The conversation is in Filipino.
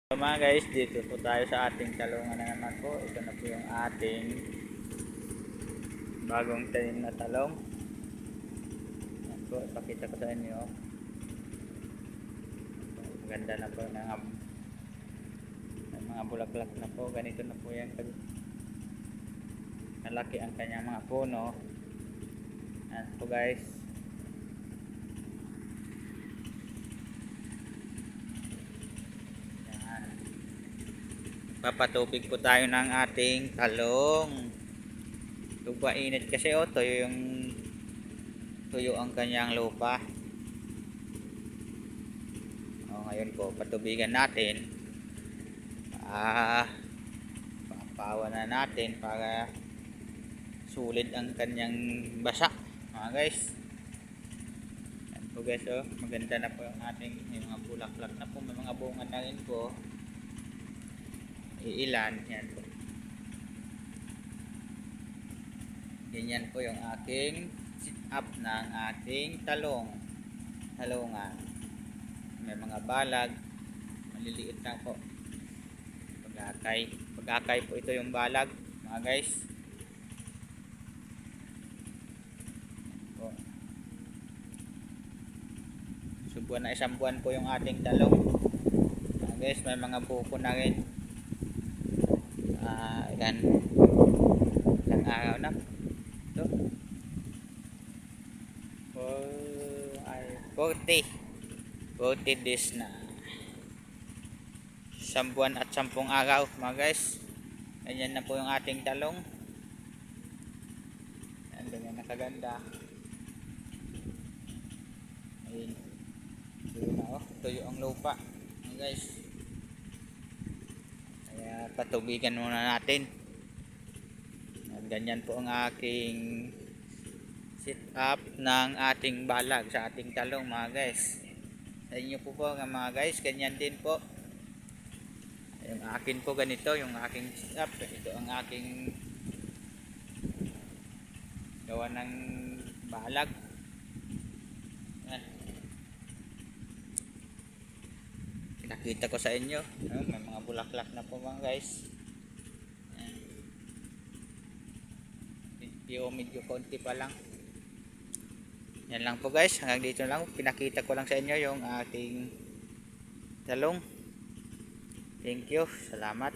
So mga guys, dito po tayo sa ating talungan na naman po. Ito na po yung ating bagong tanim na talong. Yan po, ipakita ko sa inyo. Maganda na po ng mga bulaklak na po. Ganito na po yan. Malaki ang kanyang mga puno. Yan po guys. Papatubig po tayo ng ating talong. Tuba init kasi tuyo ang kanyang lupa. Ngayon po patubigan natin. Papawa na natin para sulit ang kanyang basa mga guys. Yan po guys, maganda na po yung may mga bulaklak na po, may mga bunga na rin po. Ilan yan po. Ganyan po yung aking sit up ng ating talungan. May mga balag, maliliit lang po. Pag-akay po ito yung balag mga guys. Subuan na isang buwan po yung ating talong mga guys. May mga buko na rin. Ilang araw na ito. 40 days na, 1 buwan at 10 araw mga guys. Ganyan na po yung ating talong. Yan, ganyan nakaganda. Ayun, tuyo ang lupa mga guys. Kaya patubigan muna natin. Ganyan po ang aking sit up ng ating balag sa ating talong mga guys. Sa inyo po mga guys, ganyan din po. Yung akin po ganito, yung aking sit up. Ito ang aking gawa ng balag. Yan. Nakita ko sa inyo, may mga bulaklak na po mga guys. Medyo konti pa lang. Yan lang po guys, hanggang dito lang. Pinakita ko lang sa inyo yung ating talong. Thank you, salamat.